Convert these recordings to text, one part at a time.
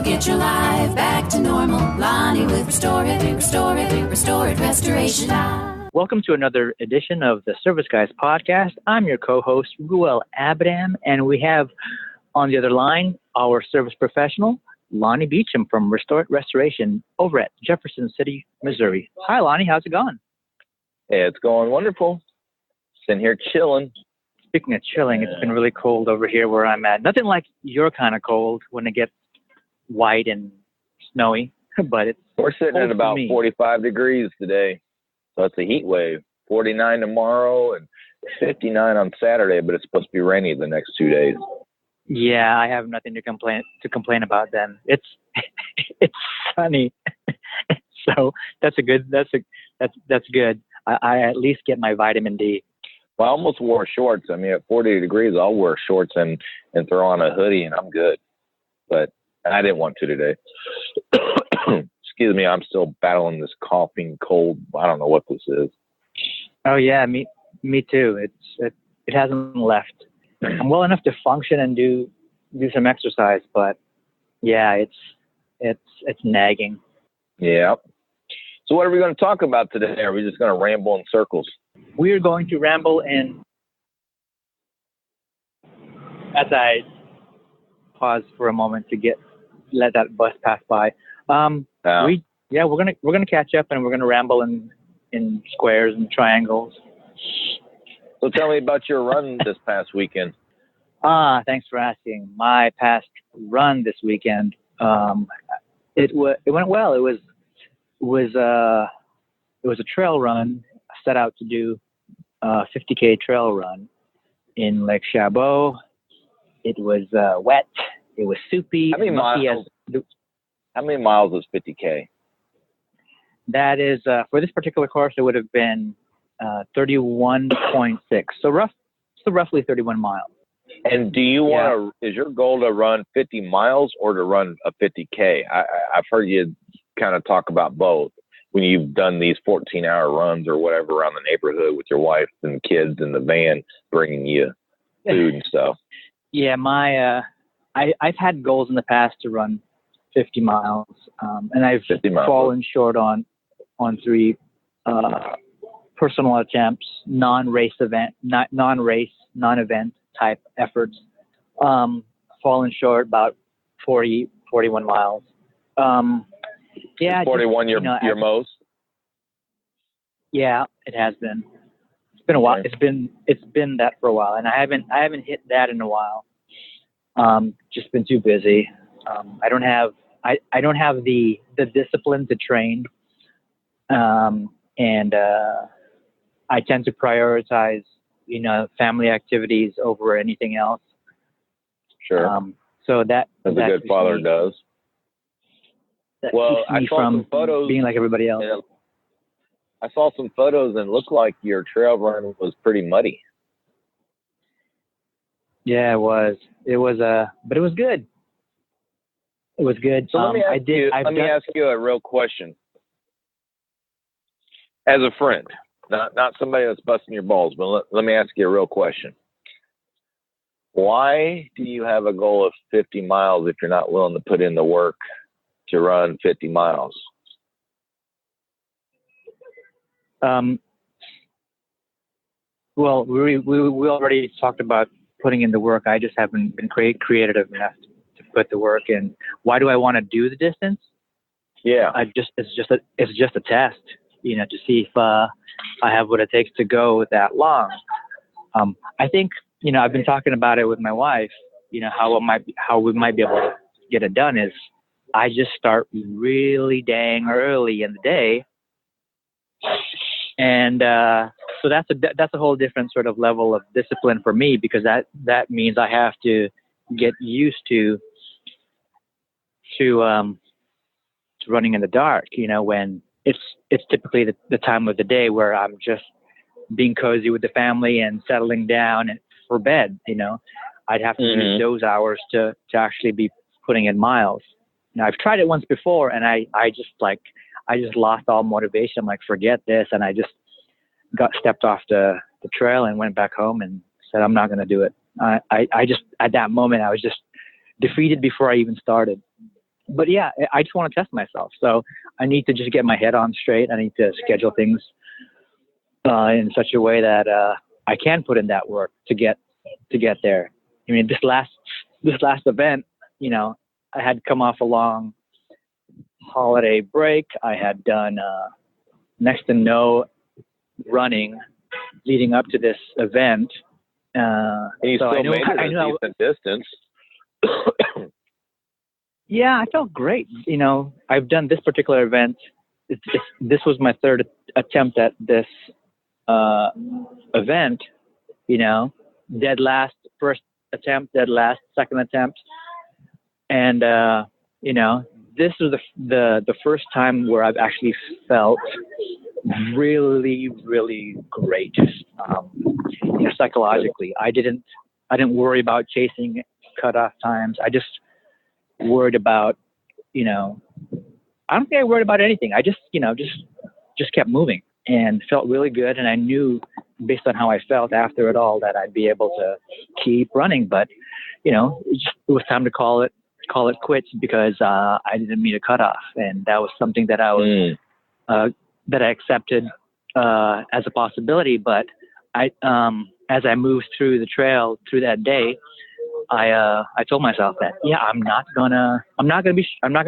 get your life back to normal. Lonnie with Restore It Restoration. Welcome to another edition of the Service Guys podcast. I'm your co-host, Ruel Abadam, and we have on the other line our service professional, Lonnie Beecham from Restore It Restoration over at Jefferson City, Missouri. Hi, Lonnie. How's it going? Hey, it's going wonderful. Sitting here chilling. Speaking of chilling, it's been really cold over here where I'm at. Nothing like your kind of cold when it gets white and snowy, but it's We're sitting at about 45 degrees today, so it's a heat wave. 49 tomorrow and 59 on Saturday, but it's supposed to be rainy the next 2 days. Yeah, I have nothing to complain about then. It's sunny, so that's good. I at least get my vitamin D. Well, I almost wore shorts. I mean, at 40 degrees, I'll wear shorts and throw on a hoodie, and I'm good. But I didn't want to today. Excuse me, I'm still battling this coughing cold. I don't know what this is. Oh yeah, me too. It hasn't left. I'm well enough to function and do some exercise, but yeah, it's nagging. Yeah. So what are we going to talk about today? Are we just going to ramble in circles? We are going to ramble in. As I pause for a moment to let that bus pass by. We're gonna catch up and we're gonna ramble in squares and triangles. So tell me about your run this past weekend. Thanks for asking. My past run this weekend, it went well. It was a trail run. I set out to do a 50K trail run in Lake Chabot. It was wet. It was soupy. How many miles is 50K? That is, for this particular course, it would have been 31.6. So roughly 31 miles. And do you want to, is your goal to run 50 miles or to run a 50K? I've heard you kind of talk about both when you've done these 14-hour runs or whatever around the neighborhood with your wife and kids in the van bringing you food and stuff. Yeah, I've had goals in the past to run 50 miles, and I've fallen short on 3 personal attempts, non-event type efforts. Fallen short about 41 miles. Yeah, 41 your most? Yeah, it has been. It's been a while. Okay. It's been that for a while, and I haven't hit that in a while. Just been too busy. I don't have the discipline to train, and I tend to prioritize family activities over anything else. Sure. So that as a good father does. Well, I saw some photos being like everybody else. Yeah, I saw some photos and it looked like your trail run was pretty muddy. Yeah, it was. But it was good. It was good. So let me ask you a real question. As a friend, not somebody that's busting your balls, but let me ask you a real question. Why do you have a goal of 50 miles if you're not willing to put in the work to run 50 miles? Well, we already talked about putting in the work. I just haven't been creative enough to put the work in. Why do I want to do the distance? Yeah, it's just a test, to see if I have what it takes to go that long. I think I've been talking about it with my wife. How we might be able to get it done is I just start really dang early in the day, and so that's a whole different sort of level of discipline for me, because that means I have to get used to running in the dark. When it's typically the time of the day where I'm just being cozy with the family and settling down for bed. I'd have to use those hours to actually be putting in miles. Now, I've tried it once before, and I just lost all motivation. I'm like, forget this, and I just stepped off the trail and went back home and said, I'm not going to do it. I just, at that moment, I was just defeated before I even started. but yeah, I just want to test myself. So I need to just get my head on straight. I need to schedule things in such a way that I can put in that work to get there. I mean, this last event, you know, I had come off a long holiday break. I had done next to no running leading up to this event. You so still made it a decent distance. Yeah, I felt great. You know, I've done this particular event. This was my third attempt at this event. You know, dead last first attempt, dead last second attempt, and you know, this was the first time where I've actually felt really, really great. You know, psychologically, I didn't worry about chasing cutoff times. I just worried about, you know, I don't think I worried about anything. I just, you know, just kept moving and felt really good. And I knew based on how I felt after it all that I'd be able to keep running. But, you know, it was time to call it quits because I didn't meet a cutoff. And that was something that I was, that I accepted as a possibility. But as I moved through the trail through that day, I told myself that, yeah, I'm not gonna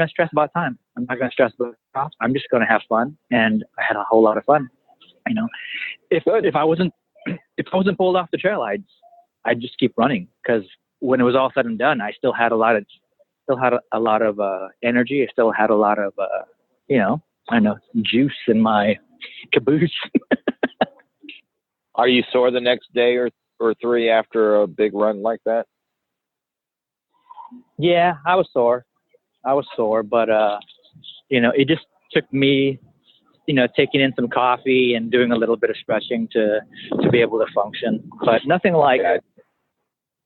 stress about time. I'm not gonna stress about stuff. I'm just gonna have fun. And I had a whole lot of fun. You know, if I wasn't pulled off the trail, I'd just keep running, because when it was all said and done, I still had a lot of energy. I still had a lot of, you know, I don't know, juice in my caboose. Are you sore the next day or three after a big run like that? Yeah, I was sore, but, you know, it just took me, you know, taking in some coffee and doing a little bit of stretching to be able to function, but nothing like,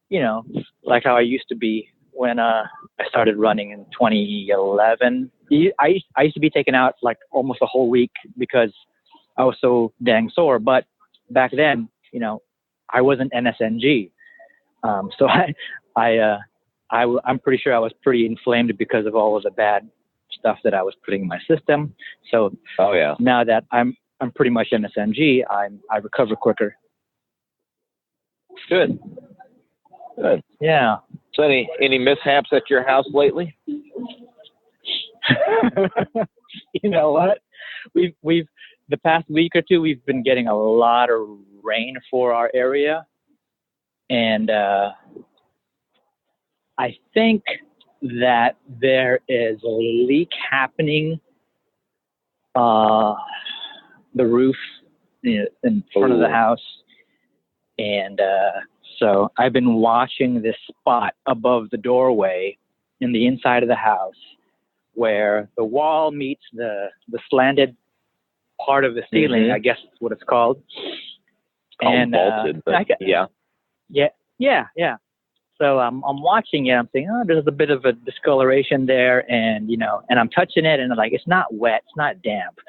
you know, like how I used to be when, I started running in 2011. I used to be taken out like almost a whole week because I was so dang sore. But back then, you know, I wasn't NSNG. So I'm pretty sure I was pretty inflamed because of all of the bad stuff that I was putting in my system. So now that I'm pretty much NSNG, I recover quicker. Good. Yeah. So any mishaps at your house lately? You know what? We've the past week or two, we've been getting a lot of rain for our area. And I think that there is a leak happening, the roof, you know, in front of the house. And so I've been watching this spot above the doorway in the inside of the house where the wall meets the slanted part of the ceiling, I guess is what it's called. And vaulted, but yeah. So I'm watching it. I'm saying, oh, there's a bit of a discoloration there, and you know, and I'm touching it, and I'm like, it's not wet, it's not damp,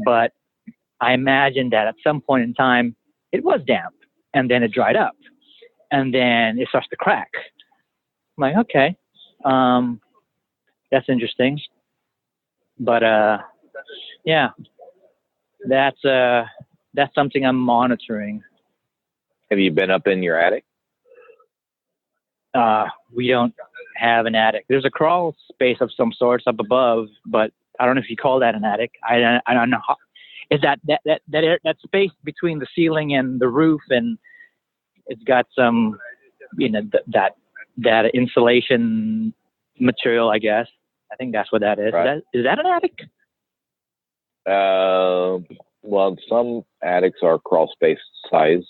but I imagine that at some point in time it was damp, and then it dried up, and then it starts to crack. I'm like, okay, that's interesting, but yeah, that's something I'm monitoring. Have you been up in your attic? We don't have an attic. There's a crawl space of some sorts up above, but I don't know if you call that an attic. I don't know. Is that space between the ceiling and the roof, and it's got some, you know, that insulation material, I guess. I think that's what that is. Right. Is that an attic? Well, some attics are crawl space size.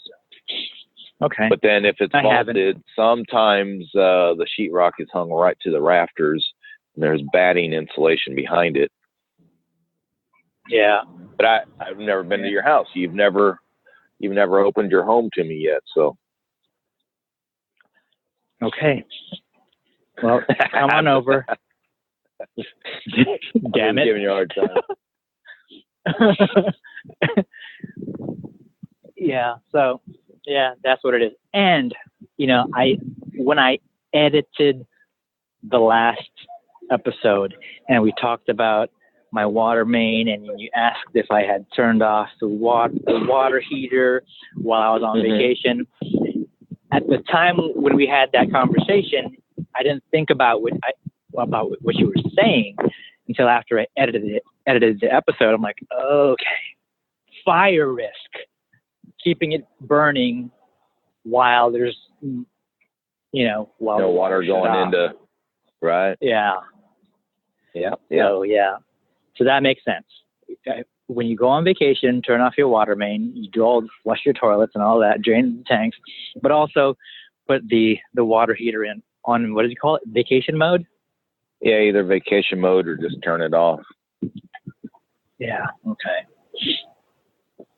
Okay. But then if it's vaulted, sometimes the sheetrock is hung right to the rafters, and there's batting insulation behind it. Yeah. But I've never been to your house. You've never opened your home to me yet, so. Okay. Well, come on over. Damn it. I'm giving you a hard time. Yeah. So, yeah, that's what it is. And, you know, when I edited the last episode, and we talked about my water main, and you asked if I had turned off the water heater while I was on vacation. At the time when we had that conversation, I didn't think about what you were saying until after I edited the episode. I'm like, okay, fire risk, keeping it burning while there's, while no water going into, right? Yeah. So that makes sense. When you go on vacation, turn off your water main. You do flush your toilets and all that, drain the tanks, but also put the water heater on, what did you call it? Vacation mode? Yeah, either vacation mode or just turn it off. Yeah. Okay.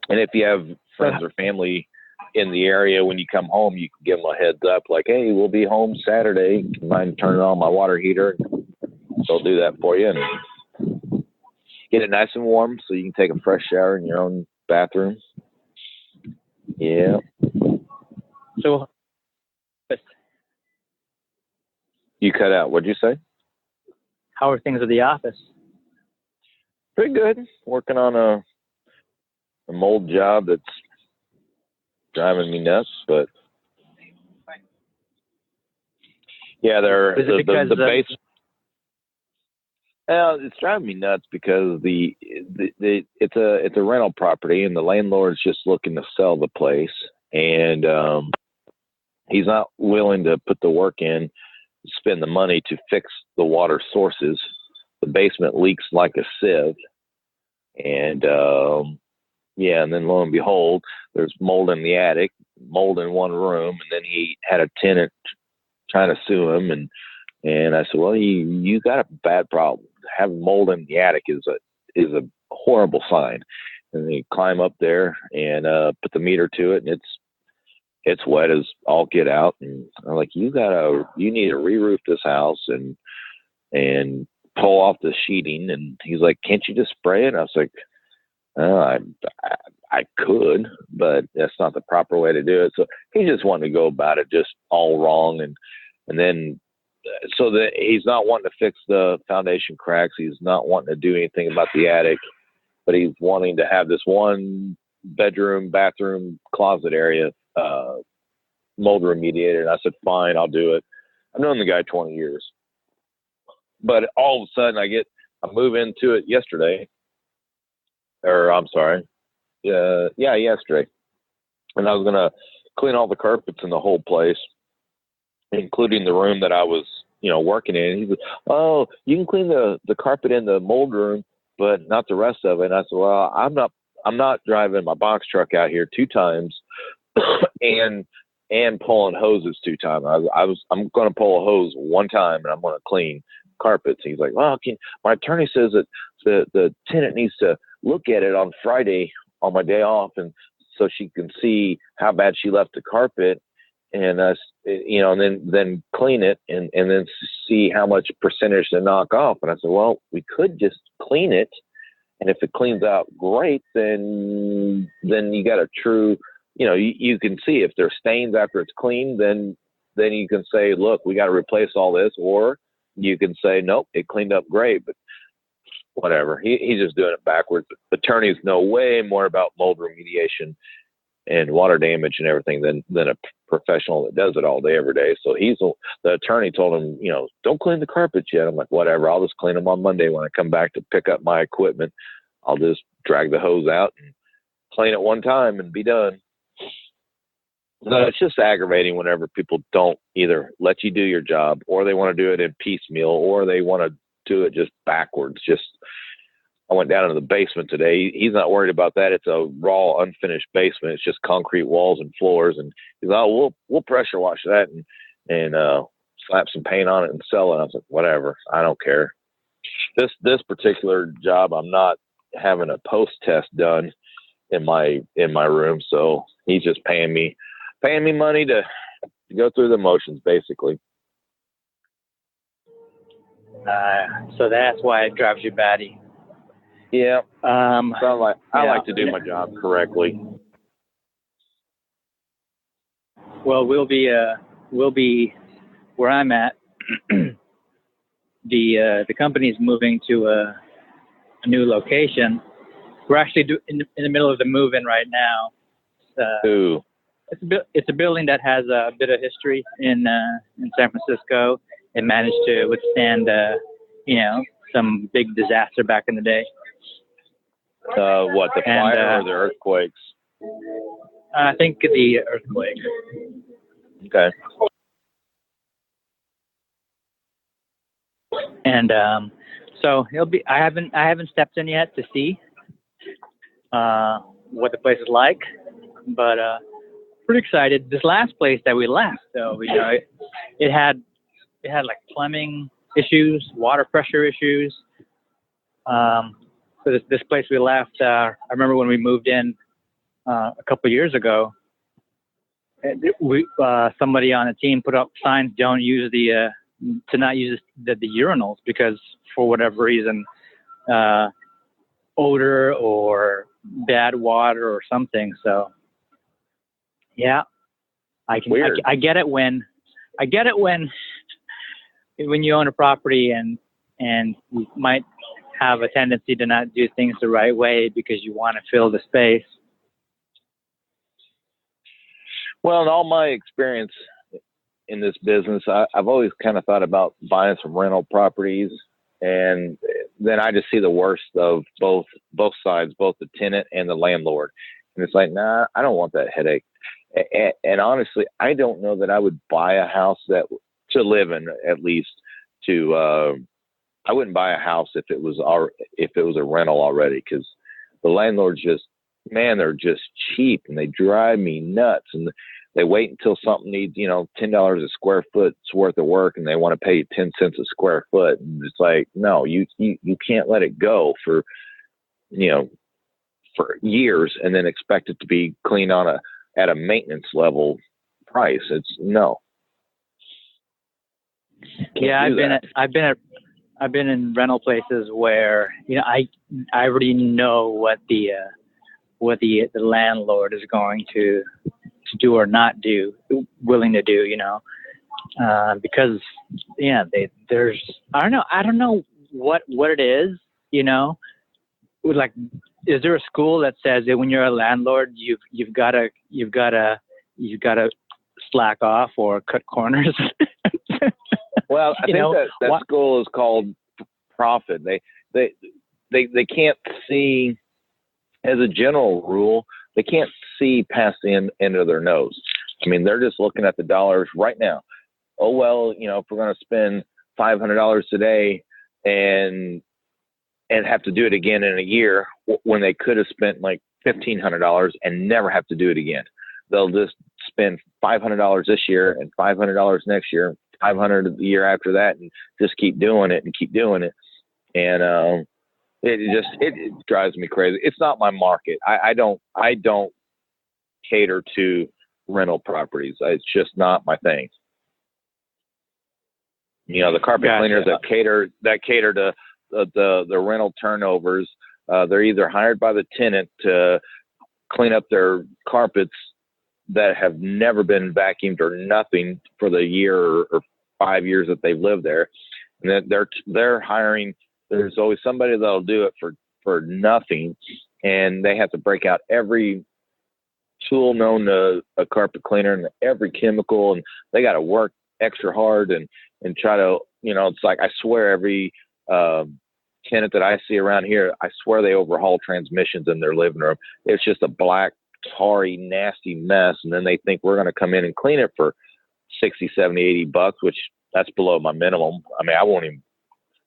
And if you have friends or family in the area, when you come home, you can give them a heads up, like, hey, we'll be home Saturday. Mind turning on my water heater? They'll do that for you and get it nice and warm so you can take a fresh shower in your own bathroom. Yeah. So you cut out. What'd you say? How are things at the office? Pretty good. Working on a mold job that's driving me nuts, but yeah, the base. Well, it's driving me nuts because it's a rental property, and the landlord's just looking to sell the place, and he's not willing to put the work in, spend the money to fix the water sources. The basement leaks like a sieve, and and then lo and behold, there's mold in the attic, mold in one room, and then he had a tenant trying to sue him, and I said, well, you got a bad problem. Having mold in the attic is a horrible sign. And they climb up there and put the meter to it, and it's wet as all get out. And I'm like, you need to re-roof this house and pull off the sheeting. And he's like, can't you just spray it? And I was like, I could, but that's not the proper way to do it. So he just wanted to go about it just all wrong, and then. So that he's not wanting to fix the foundation cracks. He's not wanting to do anything about the attic, but he's wanting to have this one bedroom, bathroom, closet area mold remediated. And I said, fine, I'll do it. I've known the guy 20 years. But all of a sudden I move into it yesterday. Yesterday. And I was going to clean all the carpets in the whole place, including the room that I was, working in. He said, oh, you can clean the carpet in the mold room, but not the rest of it. And I said, well, I'm not driving my box truck out here 2 times and pulling hoses 2 times. I'm going to pull a hose 1 time and I'm going to clean carpets. He's like, well, my attorney says that the tenant needs to look at it on Friday on my day off, and so she can see how bad she left the carpet, and and then clean it and then see how much percentage to knock off. And I said, well, we could just clean it, and if it cleans out great, then you got a true, you can see if there's stains after it's cleaned, then you can say, look, we got to replace all this, or you can say, nope, it cleaned up great. But whatever, he's just doing it backwards. Attorneys know way more about mold remediation and water damage and everything than a professional that does it all day, every day. So the attorney told him, don't clean the carpets yet. I'm like, whatever, I'll just clean them on Monday when I come back to pick up my equipment. I'll just drag the hose out and clean it 1 time and be done. No, it's just aggravating whenever people don't either let you do your job, or they want to do it in piecemeal, or they want to do it just backwards. I went down into the basement today. He's not worried about that. It's a raw, unfinished basement. It's just concrete walls and floors. And he's like, oh, we'll pressure wash that and slap some paint on it and sell it. I was like, whatever. I don't care. This particular job, I'm not having a post test done in my room. So he's just paying me money to go through the motions, basically. So that's why it drives you batty. Yeah. So I like to do my job correctly. Well, we'll be where I'm at the company's moving to a new location. We're actually in the middle of the move-in right now. It's a building that has a bit of history in San Francisco. It managed to withstand, some big disaster back in the day. The fire or the earthquakes? I think the earthquake. Okay. And so it'll be. I haven't stepped in yet to see what the place is like, but pretty excited. This last place that we left, though, it had like plumbing issues, water pressure issues. So this place we left, I remember when we moved in a couple of years ago, somebody on the team put up signs, don't use to not use the urinals because for whatever reason, odor or bad water or something. So yeah, I get it when you own a property and you might have a tendency to not do things the right way because you want to fill the space. Well, in all my experience in this business, I've always kind of thought about buying some rental properties, and then I just see the worst of both sides, both the tenant and the landlord. And it's like, nah, I don't want that headache. And honestly, I don't know that I would buy a house to live in, at least I wouldn't buy a house if it was a rental already, because the landlords they're just cheap and they drive me nuts, and they wait until something needs, $10 a square foot's worth of work, and they want to pay you 10 cents a square foot. And it's like, no, you can't let it go for years and then expect it to be clean at a maintenance level price. It's no. Yeah, I've been in rental places where I already know what the landlord is going to do or not do, willing to do, because there's I don't know what it is, like, is there a school that says that when you're a landlord you've got to slack off or cut corners? Well, I think that school is called profit. They can't see, as a general rule, they can't see past the end of their nose. I mean, they're just looking at the dollars right now. Oh, well, if we're going to spend $500 today and have to do it again in a year, when they could have spent like $1,500 and never have to do it again. They'll just spend $500 this year and $500 next year, $500 the year after that, and just keep doing it. And it drives me crazy. It's not my market. I don't cater to rental properties. It's just not my thing. The carpet cleaners that cater to the rental turnovers, they're either hired by the tenant to clean up their carpets that have never been vacuumed or nothing for the year or 5 years that they've lived there. And then they're hiring, there's always somebody that'll do it for nothing. And they have to break out every tool known to a carpet cleaner and every chemical, and they got to work extra hard and try to, it's like, I swear every tenant that I see around here, I swear they overhaul transmissions in their living room. It's just a black, tarry, nasty mess. And then they think we're going to come in and clean it for 60, 70, $80, which that's below my minimum. I mean, I won't even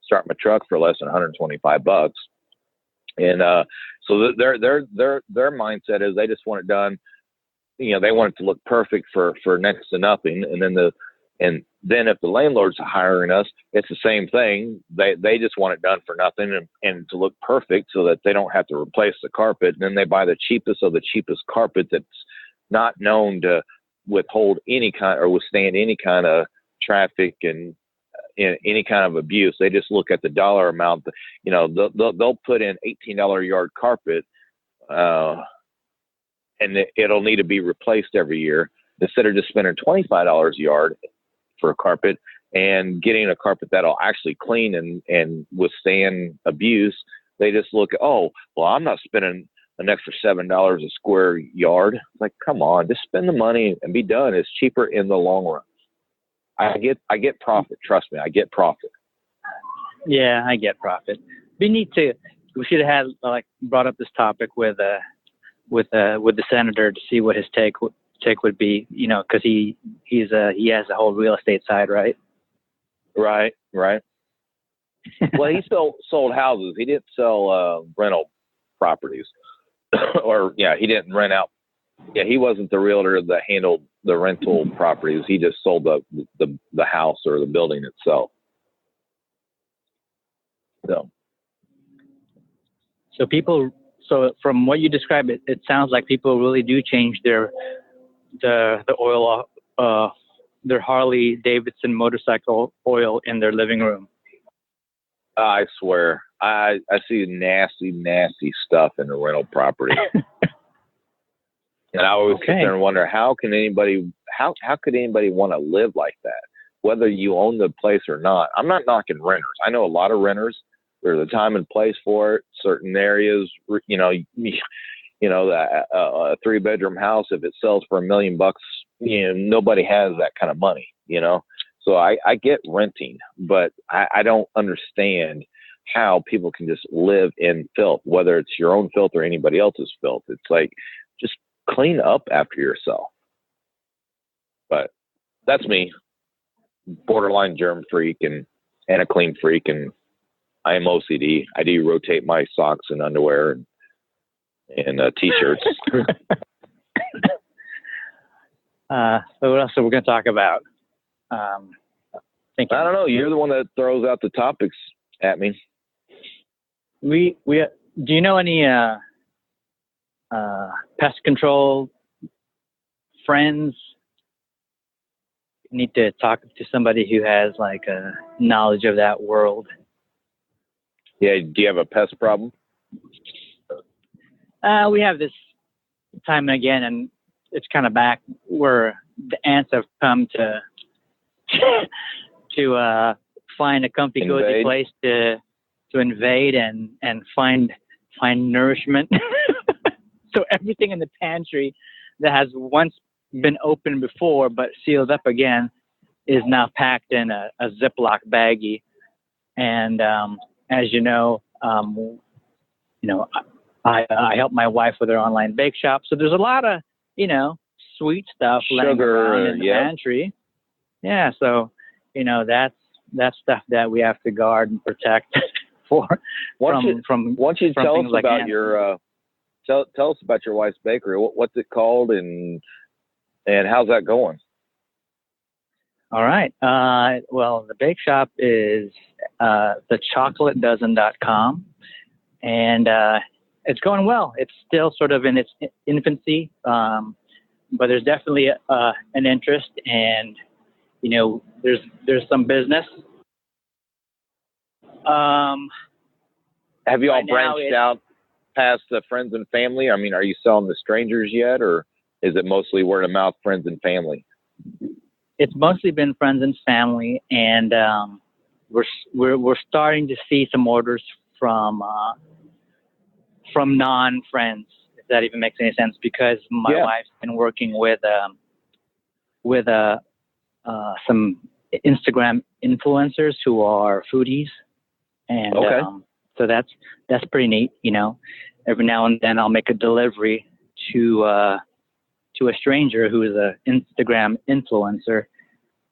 start my truck for less than $125. And so their mindset is they just want it done. They want it to look perfect for next to nothing. And then if the landlord's hiring us, it's the same thing. They just want it done for nothing and to look perfect so that they don't have to replace the carpet. And then they buy the cheapest of the cheapest carpet that's not known to withhold any kind or withstand any kind of traffic and any kind of abuse. They just look at the dollar amount. They'll put in $18 yard carpet, and it'll need to be replaced every year instead of just spending $25 a yard for a carpet. and getting a carpet that'll actually clean and withstand abuse. They just look at, oh, well, I'm not spending an extra $7 a square yard. Like, come on, just spend the money and be done. It's cheaper in the long run. I get profit. Trust me, I get profit. Yeah, I get profit. We should have had brought up this topic with the senator to see what his take would be. You know, because he has the whole real estate side, right? Right. Well, he sold houses. He didn't sell rental properties, he didn't rent out. Yeah, he wasn't the realtor that handled the rental properties. He just sold the house or the building itself. So from what you described, it sounds like people really do change the oil, their Harley Davidson motorcycle oil in their living room. I swear, I see nasty stuff in the rental property. And I always sit there and wonder, how could anybody want to live like that? Whether you own the place or not. I'm not knocking renters. I know a lot of renters. There's a time and place for it. Certain areas, a 3-bedroom house, if it sells for $1 million, nobody has that kind of money, So I get renting, but I don't understand how people can just live in filth, whether it's your own filth or anybody else's filth. It's like, just clean up after yourself. But that's me, borderline germ freak and a clean freak, and I am OCD. I do rotate my socks and underwear and t-shirts. So what else are we going to talk about? I don't know. You're the one that throws out the topics at me. Do you know any pest control friends? You need to talk to somebody who has a knowledge of that world. Yeah. Do you have a pest problem? We have this time and again, and it's kind of back where the ants have come to find a comfy, cozy place to invade and find nourishment. So everything in the pantry that has once been opened before but sealed up again is now packed in a Ziploc baggie. And as you know, I help my wife with her online Bakeshop. So there's a lot of sweet stuff laying around in the pantry. Yeah, so that's stuff that we have to guard and protect from. Once you tell us like about ants. your tell us about your wife's bakery. What's it called and how's that going? All right. Well, the Bakeshop is thechocolatedozen.com, and it's going well. It's still sort of in its infancy, but there's definitely an interest, and there's some business. Have you all branched out past the friends and family? I mean, are you selling to strangers yet, or is it mostly word of mouth, friends and family? It's mostly been friends and family, and we're starting to see some orders from non-friends, if that even makes any sense, because my wife's been working with some Instagram influencers who are foodies, and so that's pretty neat. Every now and then I'll make a delivery to a stranger who is an Instagram influencer,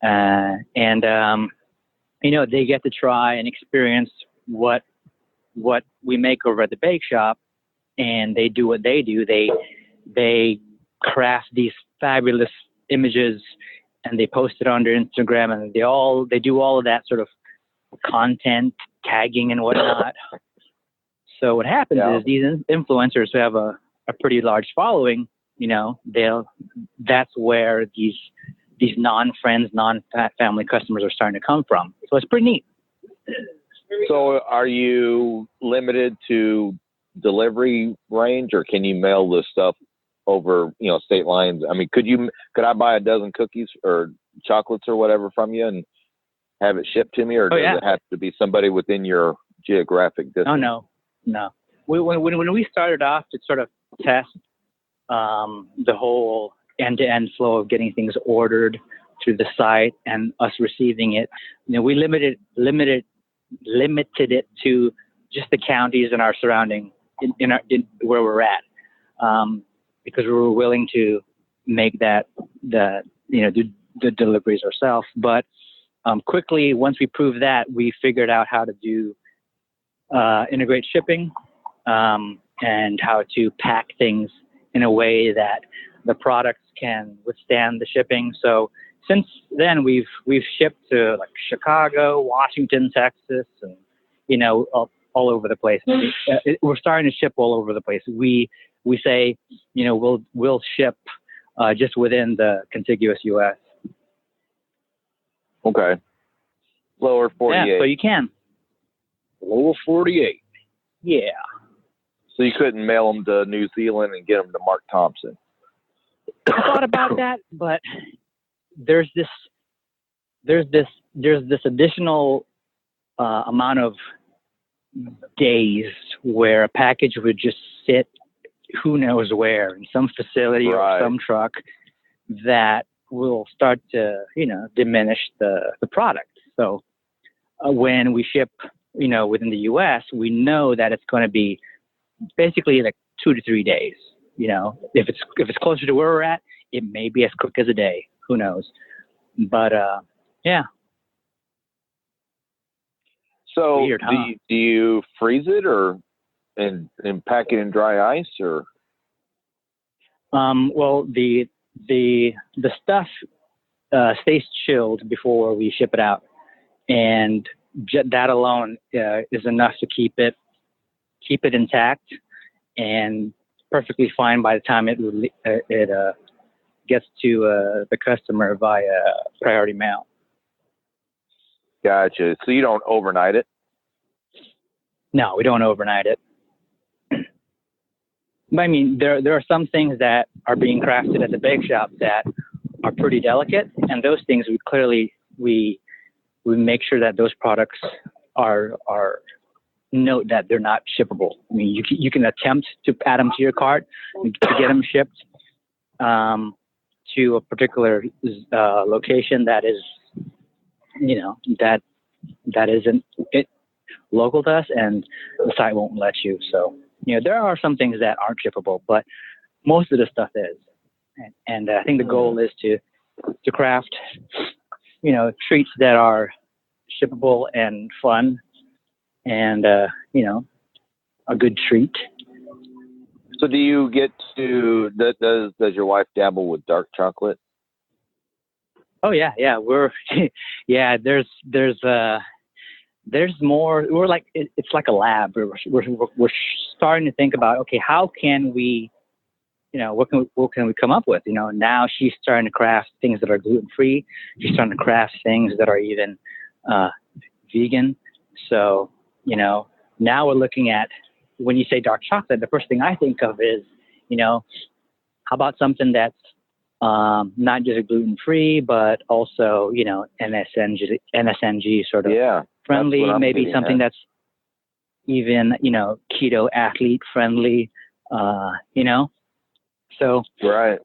and they get to try and experience what we make over at the Bakeshop, and they do what they do. They craft these fabulous images and they post it on their Instagram, and they do all of that sort of content, tagging and whatnot. So what happens is these influencers who have a pretty large following, that's where these non-friends, non-family customers are starting to come from. So it's pretty neat. So are you limited to delivery range, or can you mail this stuff over, state lines? I mean, could I buy a dozen cookies or chocolates or whatever from you have it shipped to me, or does it have to be somebody within your geographic distance? Oh, no. When we started off to sort of test the whole end-to-end flow of getting things ordered through the site and us receiving it, we limited it to just the counties in our surrounding, in where we're at, because we were willing to make the deliveries ourselves. But quickly, once we proved that, we figured out how to do integrate shipping and how to pack things in a way that the products can withstand the shipping. So since then, we've shipped to like Chicago, Washington, Texas, and all over the place. We're starting to ship all over the place. We say we'll ship just within the contiguous U.S. Okay. Lower 48. Yeah, so you can. Lower 48. Yeah. So you couldn't mail them to New Zealand and get them to Mark Thompson. I thought about that, but there's this additional amount of days where a package would just sit who knows where in some facility or some truck that will start to diminish the product. So when we ship within the U.S., we know that it's going to be basically like 2 to 3 days. If it's closer to where we're at, it may be as quick as a day. Who knows? But yeah. So weird, huh? do you freeze it and pack it in dry ice, or? Well, the stuff stays chilled before we ship it out, and that alone is enough to keep it intact and perfectly fine by the time it gets to the customer via priority mail. Gotcha. So you don't overnight it? No, we don't overnight it. But I mean, there are some things that are being crafted at the Bakeshop that are pretty delicate, and those things we make sure that those products are note that they're not shippable. I mean, you can attempt to add them to your cart to get them shipped to a particular location that is, that isn't local to us, and the site won't let you. So, there are some things that aren't shippable, but most of the stuff is. And I think the goal is to craft, treats that are shippable and fun, and a good treat. So do you get to, does your wife dabble with dark chocolate? Oh yeah. We're there's more. We're like, it's like a lab. We're starting to think about, okay, how can we, what can we come up with? Now she's starting to craft things that are gluten-free. She's starting to craft things that are even vegan. So, now we're looking at, when you say dark chocolate, the first thing I think of is, how about something that's not just gluten-free, but also, NSNG sort of friendly, maybe something that's even, keto athlete friendly, So, right.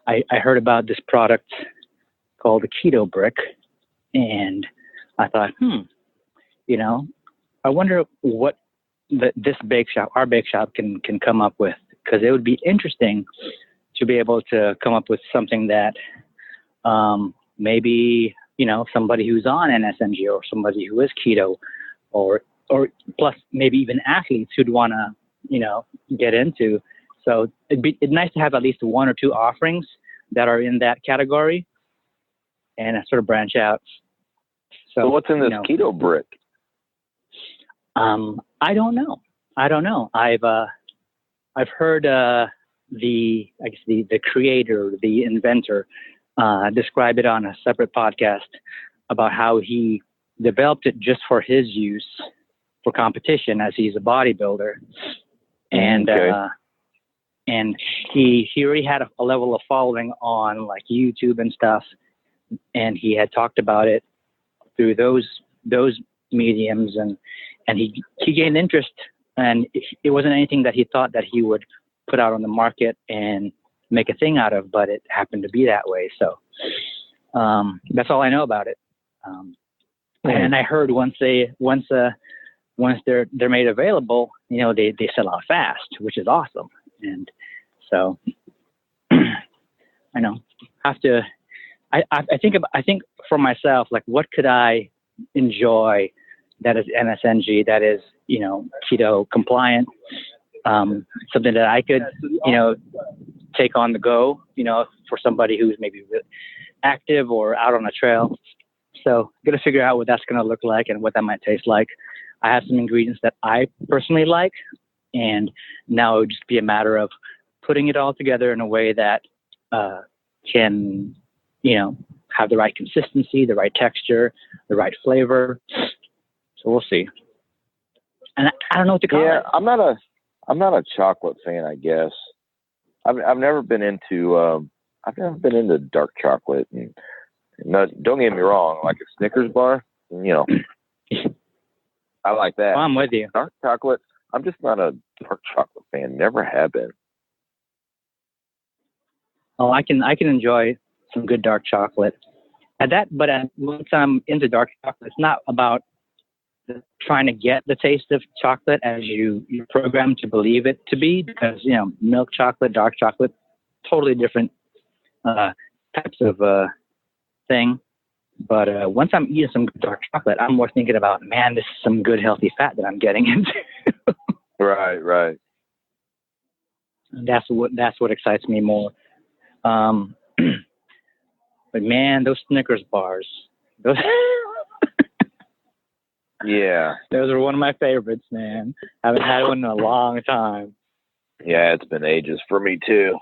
I heard about this product called the Keto Brick, and I thought, I wonder what this our Bakeshop can come up with, because it would be interesting to be able to come up with something that maybe, somebody who's on NSNG or somebody who is keto, or plus maybe even athletes who'd want to, get into. So it's nice to have at least 1 or 2 offerings that are in that category and sort of branch out. So what's in this Keto Brick? I don't know. I've heard the creator, the inventor, describe it on a separate podcast about how he developed it just for his use for competition, as he's a bodybuilder, and and he already had a level of following on like YouTube and stuff, and he had talked about it through those mediums, and he gained interest, and it wasn't anything that he thought that he would put out on the market and make a thing out of, but it happened to be that way. So that's all I know about it. And I heard once they're made available, they sell out fast, which is awesome. And so I know I think for myself, like, what could I enjoy that is MSNG, that is, keto compliant, something that I could, take on the go, for somebody who's maybe really active or out on a trail. So got to figure out what that's going to look like and what that might taste like. I have some ingredients that I personally like, and now it would just be a matter of putting it all together in a way that can, have the right consistency, the right texture, the right flavor. So we'll see. And I don't know what to call it. I'm not a chocolate fan, I guess. I've never been into dark chocolate, and no, don't get me wrong, like a Snickers bar, I like that. Oh, I'm with you. Dark chocolate, I'm just not a dark chocolate fan. Never have been. Oh, I can enjoy some good dark chocolate. But once I'm into dark chocolate, it's not about trying to get the taste of chocolate as you're programmed to believe it to be, because milk chocolate, dark chocolate, totally different types of thing. But once I'm eating some dark chocolate, I'm more thinking about, man, this is some good healthy fat that I'm getting into. Right. That's what excites me more. But man, those Snickers bars, those yeah, those are one of my favorites, man. Haven't had one in a long time. Yeah, it's been ages for me too.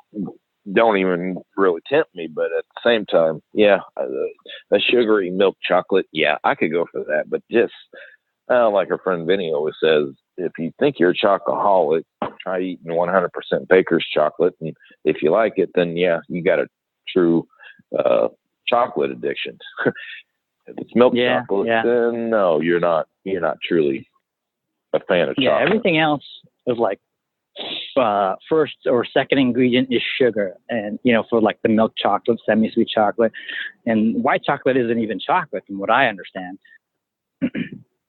Don't even really tempt me, but at the same time, yeah, a sugary milk chocolate, yeah, I could go for that. But just like our friend Vinny always says, if you think you're a chocoholic, try eating 100% baker's chocolate, and if you like it, then yeah, you got a true chocolate addiction. If it's milk chocolate, then no, you're not truly a fan of chocolate. Yeah, everything else is like first or second ingredient is sugar, and for like the milk chocolate, semi-sweet chocolate, and white chocolate isn't even chocolate from what I understand.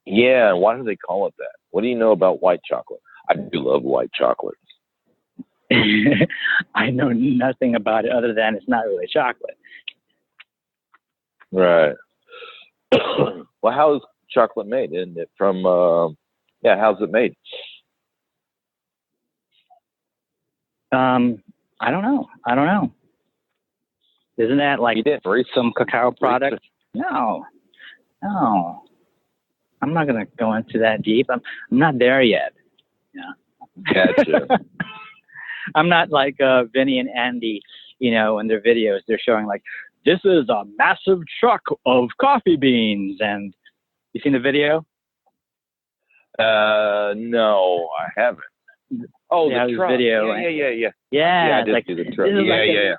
Yeah, why do they call it that? What do you know about white chocolate? I do love white chocolate. I know nothing about it other than it's not really chocolate. Right. Well, how is chocolate made? Isn't it from, how's it made? I don't know. Isn't that like some cacao product? No. I'm not going to go into that deep. I'm not there yet. Yeah. Gotcha. I'm not like Vinny and Andy, in their videos. They're showing like, this is a massive truck of coffee beans. And you seen the video? No, I haven't. Oh, the truck. Video. Yeah. Yeah, I did see the truck. Yeah.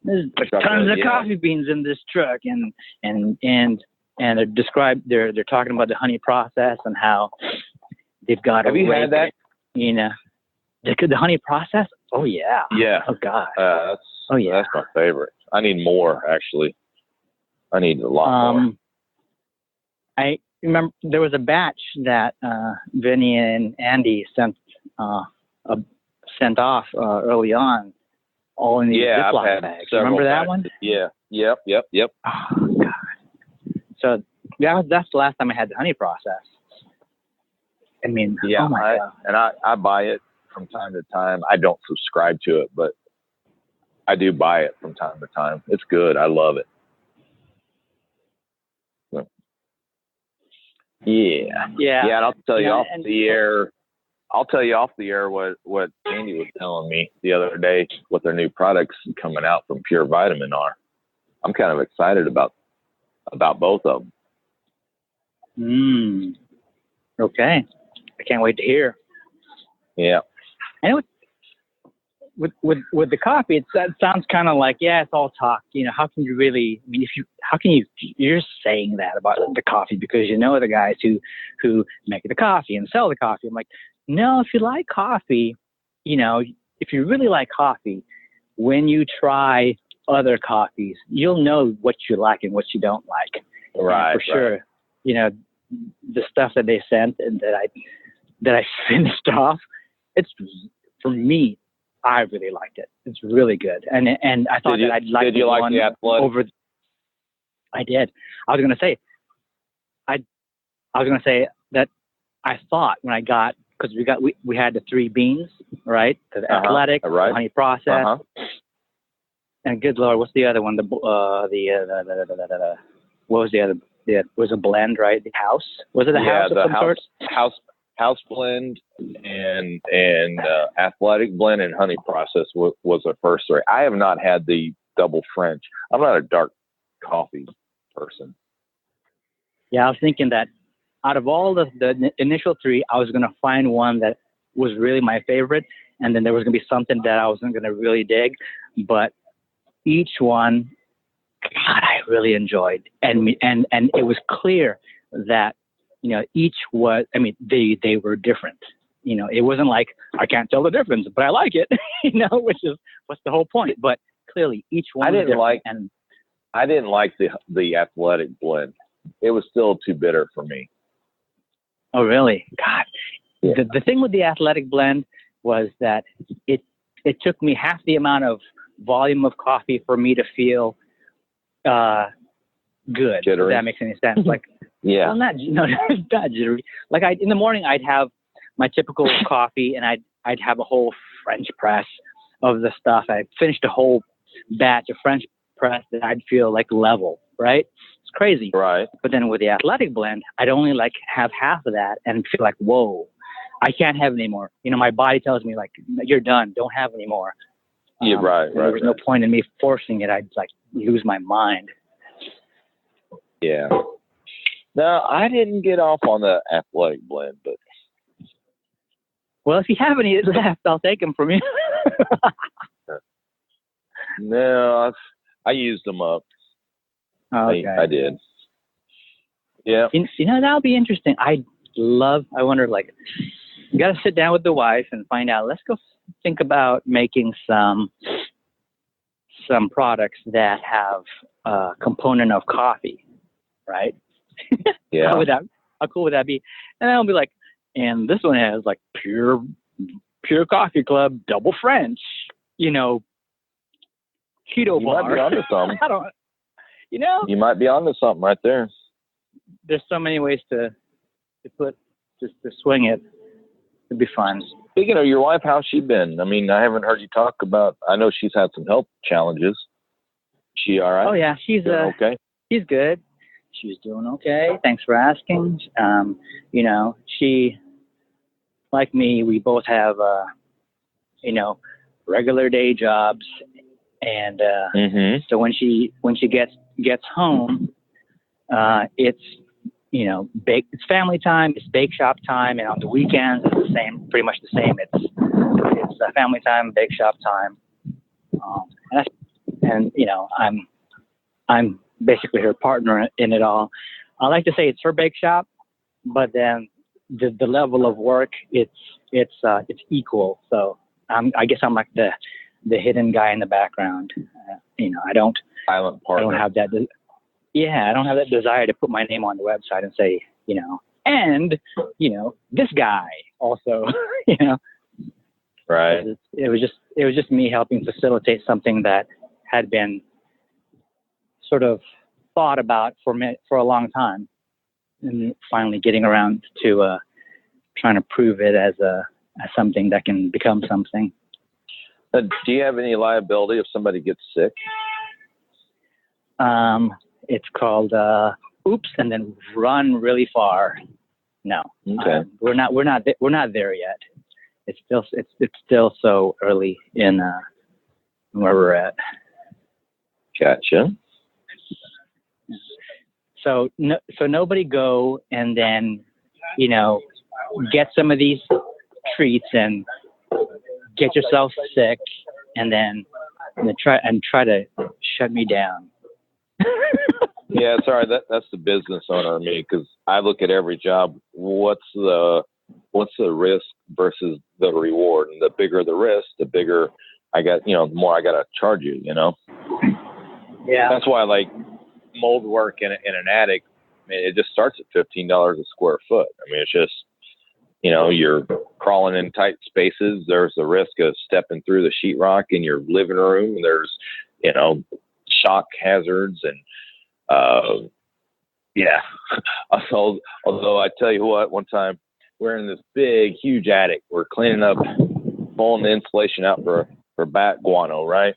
There's tons of coffee beans in this truck, and they're talking about the honey process and how they've got. Have you had that? The honey process. Oh yeah. Yeah. Oh god. That's my favorite. I need more, actually. I need a lot more. I remember there was a batch that Vinny and Andy sent off early on, all in these Ziploc bags. Remember that one? Yeah. Yep. Oh god. So that's the last time I had the honey process. I mean, yeah, oh my god. And I buy it from time to time. I don't subscribe to it, but I do buy it from time to time. It's good. I love it. So, yeah. And I'll tell you off the air. I'll tell you off the air what Andy was telling me the other day, what their new products coming out from Pure Vitamin are. I'm kind of excited about both of them. Okay. I can't wait to hear. Yeah. And with the coffee, it sounds kind of like, yeah, it's all talk. You know, how can you really? I mean, you're saying that about the coffee because you know the guys who make the coffee and sell the coffee. I'm like, no, if you like coffee, you know, if you really like coffee, when you try other coffees, you'll know what you like and what you don't like. Right. And for sure. Right. You know, the stuff that they sent and that I finished off, it's, for me, I really liked it. It's really good. And I thought that I'd like the Athletic over. I did. I was going to say that I thought when I got, because we had the 3 beans, right? The Athletic, the honey process, and good Lord, what's the other one? What was the other? It was a blend, right? The house, was it a house of some sort? House blend and Athletic blend and honey process was the first 3. I have not had the double French. I'm not a dark coffee person. Yeah, I was thinking that out of all the initial 3, I was going to find one that was really my favorite, and then there was going to be something that I wasn't going to really dig. But each one, God, I really enjoyed, and it was clear that, you know, each was, I mean, they were different. You know, it wasn't like I can't tell the difference, but I like it. You know, which is what's the whole point. But clearly, each one. I didn't like the Athletic blend. It was still too bitter for me. Oh, really? God. Yeah. The thing with the Athletic blend was that it took me half the amount of volume of coffee for me to feel good. Jittery. If that makes any sense. Like, yeah. Well, not jittery. Like in the morning, I'd have my typical coffee, and I'd have a whole French press of the stuff. I finished a whole batch of French press that I'd feel like level, right? It's crazy. Right. But then with the Athletic blend, I'd only like have half of that and feel like, whoa, I can't have any more. You know, my body tells me like, you're done. Don't have any more. Yeah, right. There was no point in me forcing it. I'd like lose my mind. Yeah. No, I didn't get off on the Athletic blend, but. Well, if you have any left, I'll take them from you. No, I used them up. Okay. I did. Yeah. You know, that'll be interesting. I wonder, like, you got to sit down with the wife and find out, let's go think about making some products that have a component of coffee, right? Yeah. How cool would that be? And I'll be like, and this one has like pure coffee club, double French, you know, keto bar. You might be onto something. I don't, you know. You might be onto something right there. There's so many ways to swing it. It'd be fun. Speaking of your wife, how's she been? I mean, I haven't heard you talk about. I know she's had some health challenges. She all right? Oh yeah, she's okay. She's good. She's doing okay. Thanks for asking. You know, she, like me, we both have you know, regular day jobs, and so when she gets home, it's, you know, it's family time, it's Bakeshop time, and on the weekends it's the same, pretty much the same. It's family time, Bakeshop time, and you know, I'm basically her partner in it all. I like to say it's her Bakeshop, but then the level of work, it's equal. So I guess I'm like the hidden guy in the background. You know, I don't have that. I don't have that desire to put my name on the website and say, you know, and, you know, this guy also, you know. Right. It was just me helping facilitate something that had been sort of thought about for a long time, and finally getting around to trying to prove it as something that can become something. Do you have any liability if somebody gets sick? It's called oops, and then run really far. No, okay. We're not there yet. It's still so early in where we're at. Gotcha. So nobody go and then, you know, get some of these treats and get yourself sick and then try to shut me down. Yeah, sorry, that's the business owner of me, because I look at every job. What's the risk versus the reward? And the bigger the risk, the bigger I got. The more I got to charge you. Yeah, that's why I like mold work in an attic. I mean, it just starts at $15 a square foot. I mean, it's just you're crawling in tight spaces. There's the risk of stepping through the sheetrock in your living room. There's shock hazards and yeah. Although I tell you what, one time we're in this big, huge attic. We're cleaning up, pulling the insulation out for bat guano, right?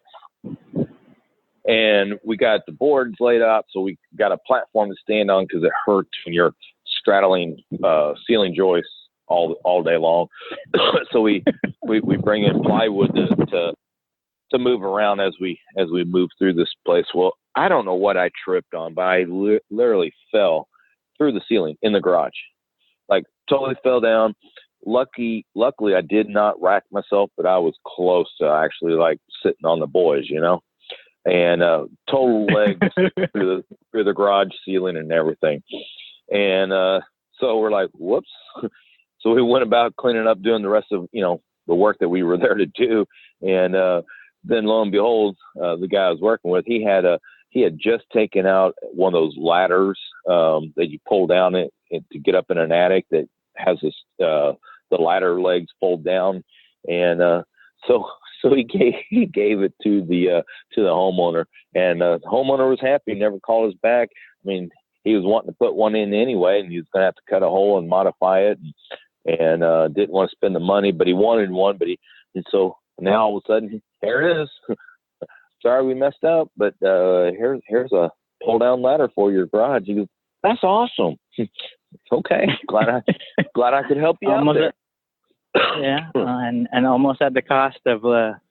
And we got the boards laid out, so we got a platform to stand on because it hurts when you're straddling ceiling joists all day long. So we bring in plywood to move around as we move through this place. Well, I don't know what I tripped on, but I literally fell through the ceiling in the garage, like totally fell down. Luckily, I did not rack myself, but I was close to actually like sitting on the boys, and total legs through the garage ceiling and everything. And so we're like, whoops. So we went about cleaning up, doing the rest of the work that we were there to do, and then lo and behold, the guy I was working with, he had just taken out one of those ladders that you pull down it to get up in an attic that has this the ladder legs fold down, and so he gave it to the homeowner, and the homeowner was happy, never called us back. I mean, he was wanting to put one in anyway, and he was going to have to cut a hole and modify it, and didn't want to spend the money, but he wanted one. And so now all of a sudden, here it is. Sorry we messed up, but here's a pull down ladder for your garage. He goes, that's awesome. Okay, glad I could help you out there. Yeah, and almost at the cost of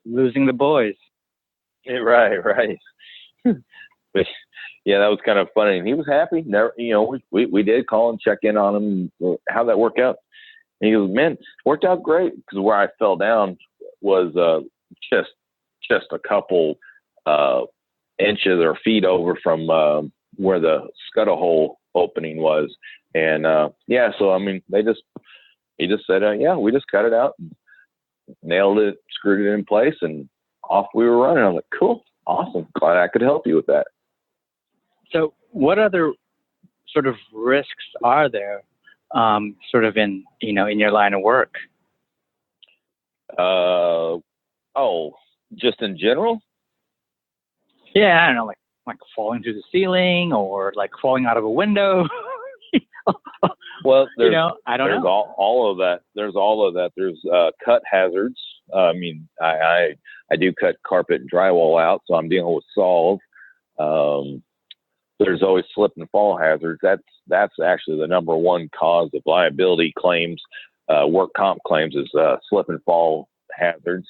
losing the boys. Yeah, right. But yeah, that was kind of funny, and he was happy. Never, we did call and check in on him. How'd that work out? And he goes, man, it worked out great, because where I fell down was just a couple inches or feet over from where the scuttle hole opening was, and so I mean, he just said, we just cut it out, and nailed it, screwed it in place, and off we were running. I was like, cool, awesome, glad I could help you with that. So what other sort of risks are there, sort of in your line of work? Just in general? Yeah, I don't know, like falling through the ceiling or like falling out of a window. Well, I don't know. All of that. There's all of that. There's cut hazards. I mean, I do cut carpet and drywall out, so I'm dealing with solve. There's always slip and fall hazards. That's actually the number one cause of liability claims, work comp claims, is slip and fall hazards.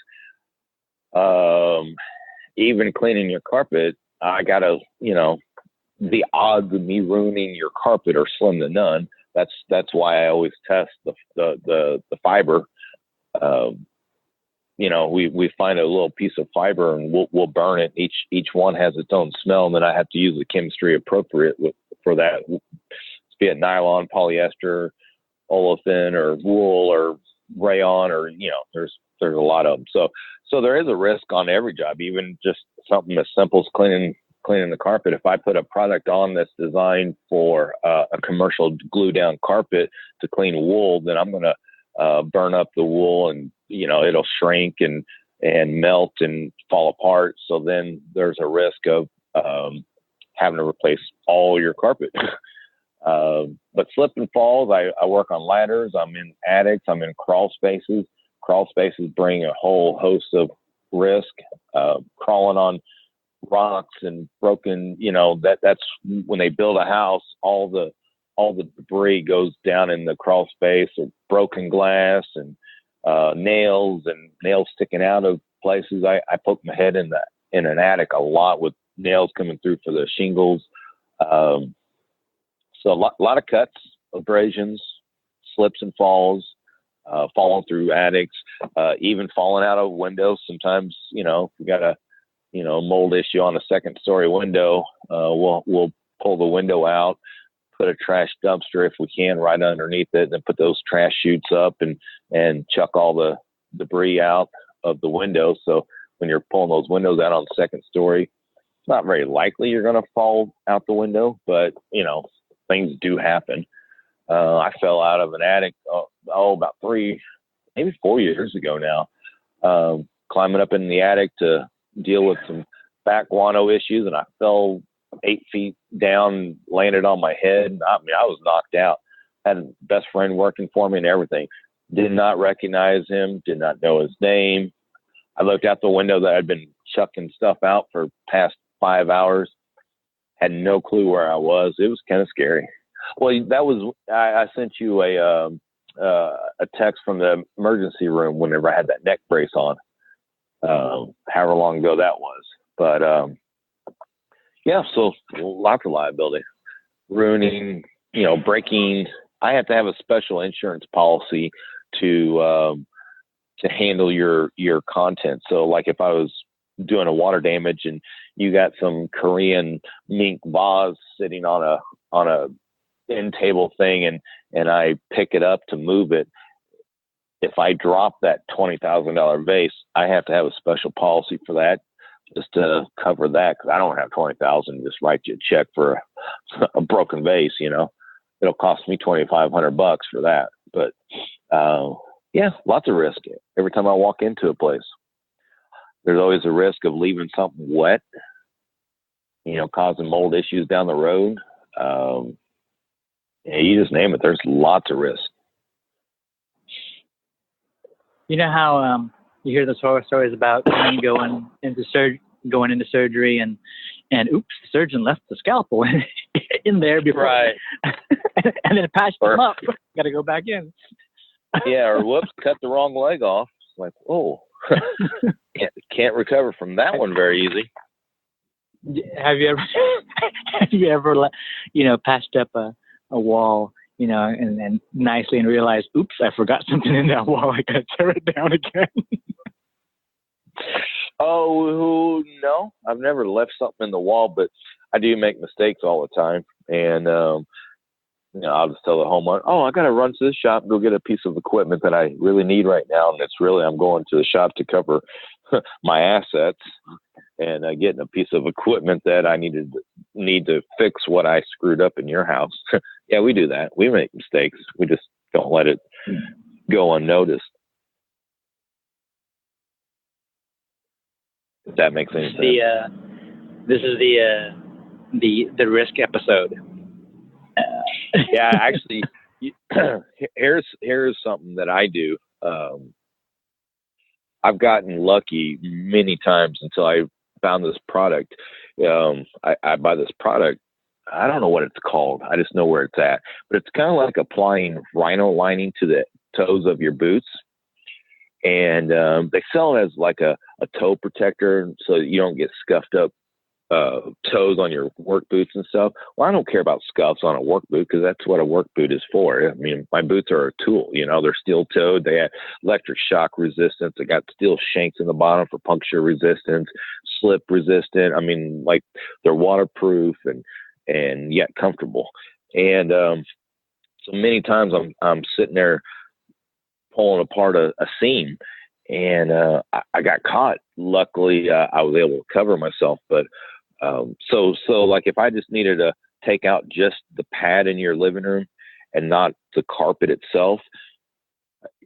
Even cleaning your carpet, I gotta, the odds of me ruining your carpet are slim to none. That's why I always test the fiber. We find a little piece of fiber and we'll burn it. Each one has its own smell, and then I have to use the chemistry appropriate for that, be it nylon, polyester, olefin, or wool, or rayon, or there's a lot of them. So there is a risk on every job, even just something as simple as cleaning the carpet. If I put a product on that's designed for a commercial glue down carpet to clean wool, then I'm going to burn up the wool, and it'll shrink and melt and fall apart. So then there's a risk of having to replace all your carpet. But slip and falls, I work on ladders. I'm in attics. I'm in crawl spaces. Crawl spaces bring a whole host of risk. Crawling on rocks and broken, that's when they build a house, all the debris goes down in the crawl space, or broken glass and nails sticking out of places. I poke my head in an attic a lot with nails coming through for the shingles. So a lot of cuts, abrasions, slips and falls, falling through attics. even falling out of windows. Sometimes, you know, if we got a, you know, mold issue on a second story window, we'll pull the window out, put a trash dumpster if we can right underneath it, and then put those trash chutes up and chuck all the debris out of the window. So when you're pulling those windows out on the second story, it's not very likely you're going to fall out the window, but, you know, things do happen. I fell out of an attic, about 3, maybe 4 years ago now, climbing up in the attic to deal with some back guano issues, and I fell 8 feet down, landed on my head. I mean, I was knocked out. Had a best friend working for me and everything. Did not recognize him, did not know his name. I looked out the window that I'd been chucking stuff out for past 5 hours. Had no clue where I was. It was kind of scary. Well, that was, I sent you a text from the emergency room whenever I had that neck brace on, however long ago that was. But, yeah, so lots of liability. Ruining, you know, breaking. I have to have a special insurance policy to handle your content. So, like, if I was doing a water damage and you got some Korean mink vase sitting on a end table thing, and I pick it up to move it, if I drop that $20,000 vase, I have to have a special policy for that, just to cover that, because I don't have $20,000 to just write you a check for a broken vase. You know, it'll cost me $2,500 for that. But yeah, lots of risk every time I walk into a place. There's always a risk of leaving something wet, you know, causing mold issues down the road. Yeah, you just name it. There's lots of risk. You know how you hear those horror stories about men going into surgery and oops, the surgeon left the scalpel in there before, right? And then patched them up. Got to go back in. Yeah, or whoops, cut the wrong leg off. It's like, oh, can't recover from that one very easy. Have you ever, you know, patched up a wall, you know, and nicely and realized, oops, I forgot something in that wall. I got to tear it down again. Oh, no, I've never left something in the wall, but I do make mistakes all the time. And, you know, I'll just tell the homeowner, oh, I got to run to the shop and go get a piece of equipment that I really need right now. And it's really, I'm going to the shop to cover my assets and getting a piece of equipment that I need to fix what I screwed up in your house. Yeah, we do that. We make mistakes. We just don't let it go unnoticed. If that makes any sense. This is the risk episode. Yeah, actually, here's something that I do. I've gotten lucky many times until I found this product. I buy this product. I don't know what it's called. I just know where it's at. But it's kind of like applying rhino lining to the toes of your boots. And they sell it as like a toe protector so that you don't get scuffed up toes on your work boots and stuff. Well, I don't care about scuffs on a work boot because that's what a work boot is for. I mean, my boots are a tool, you know, they're steel toed. They have electric shock resistance. They got steel shanks in the bottom for puncture resistance, slip resistant. I mean, like they're waterproof and yet comfortable. And so many times I'm sitting there pulling apart a seam and I got caught. Luckily, I was able to cover myself, but so like if I just needed to take out just the pad in your living room and not the carpet itself,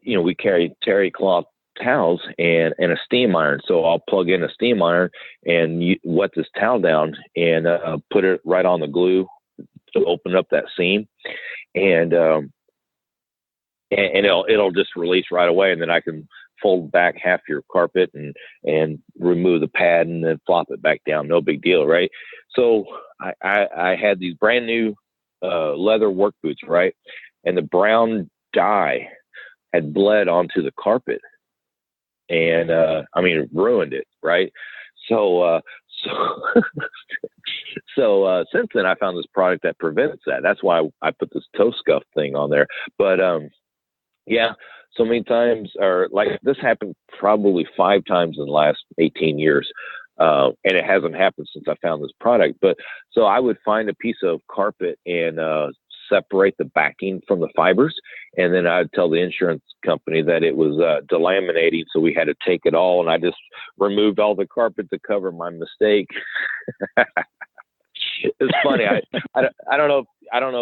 you know, we carry terry cloth towels and a steam iron. So I'll plug in a steam iron and wet this towel down and put it right on the glue to open up that seam, and it'll just release right away, and then I can fold back half your carpet and remove the pad and then flop it back down. No big deal, right? So I had these brand new leather work boots, right? And the brown dye had bled onto the carpet. And I mean, it ruined it, right? So since then I found this product that prevents that. That's why I put this toe scuff thing on there. But yeah, so many times, or like this happened probably 5 times in the last 18 years. And it hasn't happened since I found this product. But so I would find a piece of carpet and separate the backing from the fibers. And then I'd tell the insurance company that it was delaminating. So we had to take it all. And I just removed all the carpet to cover my mistake. It's funny. I don't know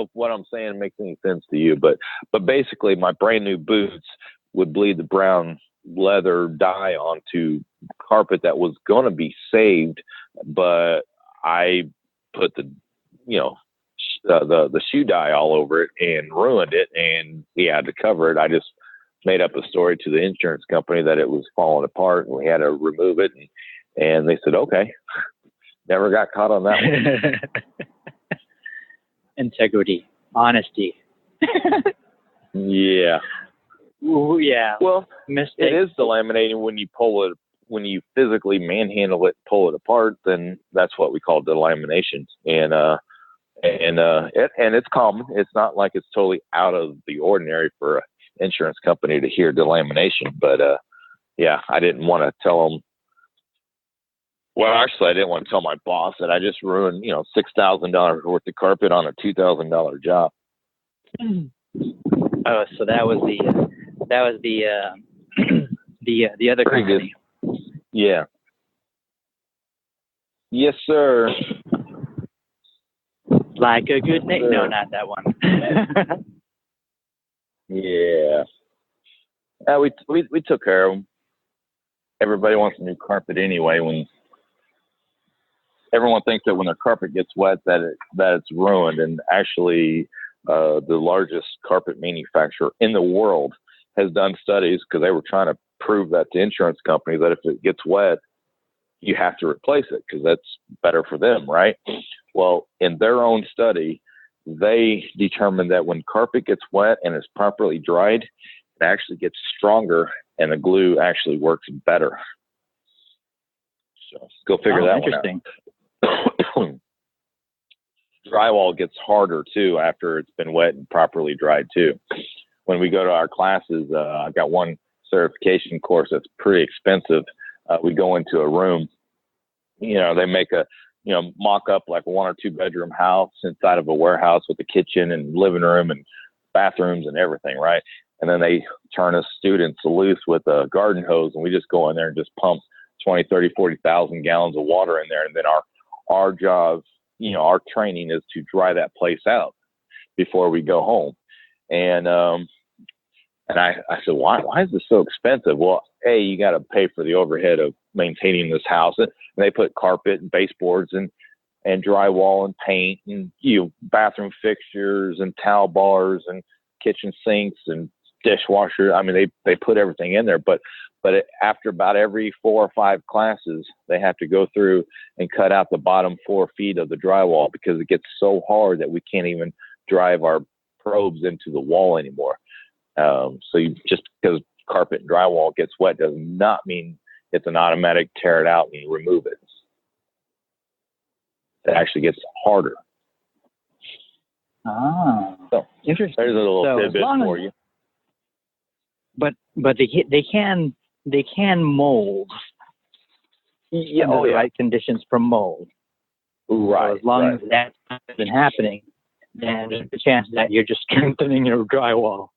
if what I'm saying makes any sense to you, but basically my brand new boots would bleed the brown leather dye onto carpet that was going to be saved, but I put the shoe dye all over it and ruined it, and we had to cover it. I just made up a story to the insurance company that it was falling apart and we had to remove it, and they said okay. Never got caught on that one. Integrity, honesty. Yeah. Ooh, yeah. Well, mistakes. It is delaminating when you pull it, when you physically manhandle it, pull it apart. Then that's what we call delamination, and it's common. It's not like it's totally out of the ordinary for an insurance company to hear delamination. But yeah, I didn't want to tell them. Well, actually, I didn't want to tell my boss that I just ruined, $6,000 worth of carpet on a $2,000 job. Oh, so that was the other Pretty company. Good. Yeah. Yes, sir. Like a good name. No, not that one. Yeah. We took care of them. Everybody wants a new carpet anyway. When everyone thinks that when their carpet gets wet that it's ruined, and actually the largest carpet manufacturer in the world has done studies because they were trying to prove that to insurance companies that if it gets wet, you have to replace it because that's better for them, right? Well, in their own study, they determined that when carpet gets wet and is properly dried, it actually gets stronger and the glue actually works better. So go figure that one out. Interesting. Drywall gets harder too after it's been wet and properly dried too. When we go to our classes, I've got one certification course that's pretty expensive. We go into a room, they make a, mock up like a 1 or 2 bedroom house inside of a warehouse with a kitchen and living room and bathrooms and everything, right? And then they turn us students loose with a garden hose, and we just go in there and just pump 20, 30, 40,000 gallons of water in there. And then our job, our training is to dry that place out before we go home. And I said, why is this so expensive? Well, A, you got to pay for the overhead of maintaining this house. And they put carpet and baseboards and drywall and paint and, bathroom fixtures and towel bars and kitchen sinks and dishwasher. I mean, they put everything in there, but after about every 4 or 5 classes, they have to go through and cut out the bottom 4 feet of the drywall because it gets so hard that we can't even drive our probes into the wall anymore. So just because carpet and drywall gets wet does not mean it's an automatic tear it out and you remove it. It actually gets harder. Ah, so interesting. There's a little tidbit for you. But they can mold. Yeah, under the right conditions for mold. Right. So as long as that's not been happening, then there's a chance that you're just strengthening your drywall.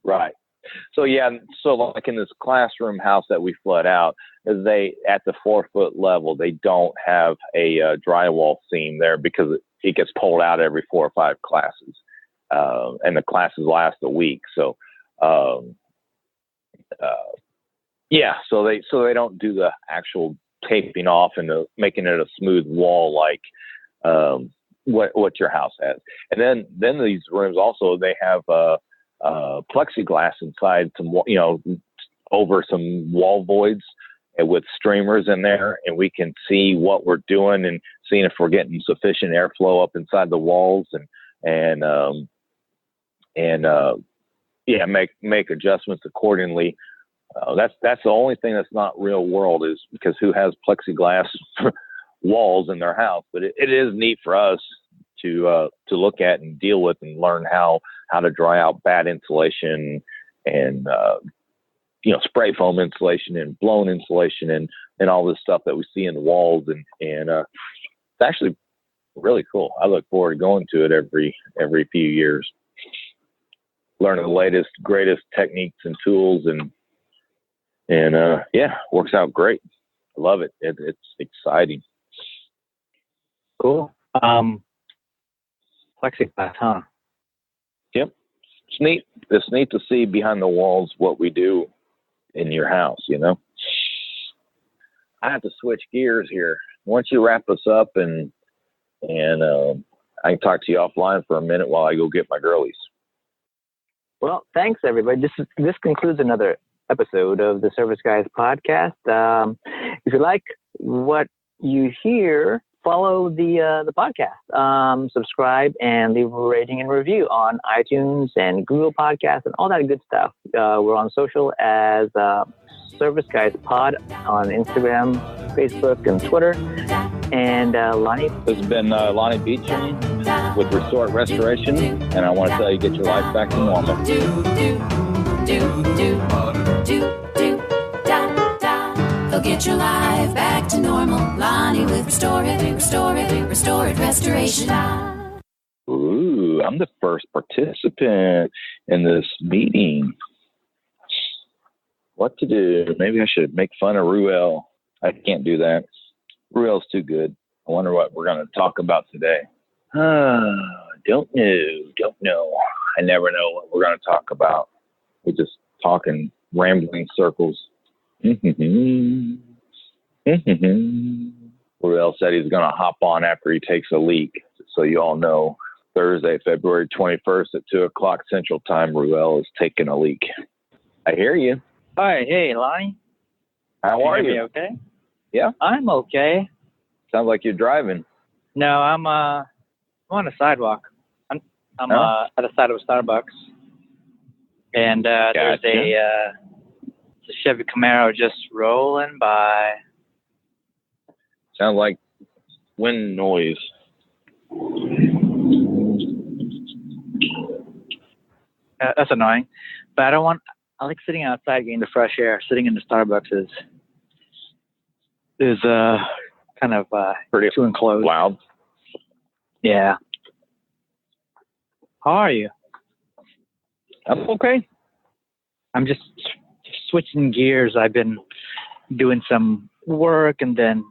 Right. So like in this classroom house that we flood out, they at the 4-foot level, they don't have a drywall seam there because it gets pulled out every 4 or 5 classes, and the classes last a week. So so they don't do the actual taping off and making it a smooth wall like what your house has. And then these rooms also, they have plexiglass inside, over some wall voids and with streamers in there, and we can see what we're doing and seeing if we're getting sufficient airflow up inside the walls and make adjustments accordingly. That's the only thing that's not real world, is because who has plexiglass walls in their house? But it is neat for us to look at and deal with and learn how to dry out bad insulation spray foam insulation and blown insulation and all this stuff that we see in the walls. And it's actually really cool. I look forward to going to it every few years, learning the latest, greatest techniques and tools. And works out great. I love it. It's exciting. Cool. Plexiglass, huh? Yep. It's neat. It's neat to see behind the walls what we do in your house, I have to switch gears here. Once you wrap us up and I can talk to you offline for a minute while I go get my girlies. Well, thanks everybody. This concludes another episode of the Service Guys podcast. If you like what you hear, follow the podcast, subscribe, and leave a rating and review on iTunes and Google Podcasts and all that good stuff. We're on social as Service Guys Pod on Instagram, Facebook, and Twitter. And Lonnie, this has been Lonnie Beeching with Resort Restoration, and I want to tell you, get your life back to normal. They'll get your life back to normal. Lonnie with Restore It Restoration. Ooh, I'm the first participant in this meeting. What to do? Maybe I should make fun of Ruel. I can't do that. Ruel's too good. I wonder what we're going to talk about today. Don't know. I never know what we're going to talk about. We're just talking, rambling circles. Ruel said he's going to hop on after he takes a leak. So you all know, Thursday, February 21st at 2 o'clock Central Time, Ruel is taking a leak. I hear you. Hi, hey, Lonnie. How are you? Okay? Yeah? I'm okay. Sounds like you're driving. No, I'm on a sidewalk. I'm at the side of a Starbucks. And there's a Chevy Camaro just rolling by. Sounds like wind noise. That's annoying. But I like sitting outside getting the fresh air. Sitting in the Starbucks is kind of pretty too enclosed. Loud. Yeah. How are you? I'm okay. I'm just switching gears. I've been doing some work and then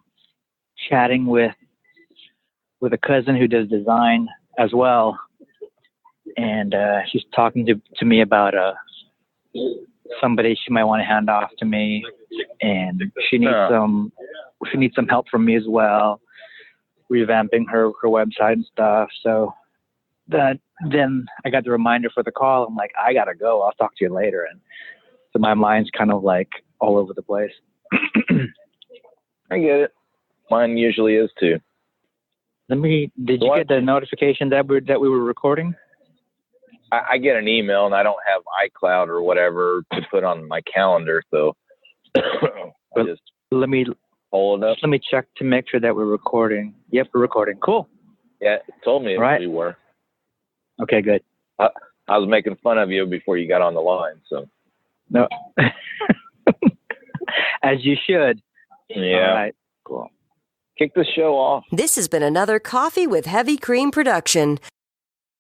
chatting with a cousin who does design as well. And she's talking to me about somebody she might want to hand off to me, and she needs some help from me as well, revamping her website and stuff. So then I got the reminder for the call. I'm like, I gotta go. I'll talk to you later. And so my mind's kind of like all over the place. I get it. Mine usually is too. Did you get the notification that we were recording? I get an email and I don't have iCloud or whatever to put on my calendar, so let me hold it up. Let me check to make sure that we're recording. Yep, we're recording. Cool. Yeah, it told me we were. Okay, good. I was making fun of you before you got on the line, so. No. As you should. Yeah. All right, cool. Kick the show off. This has been another Coffee with Heavy Cream production.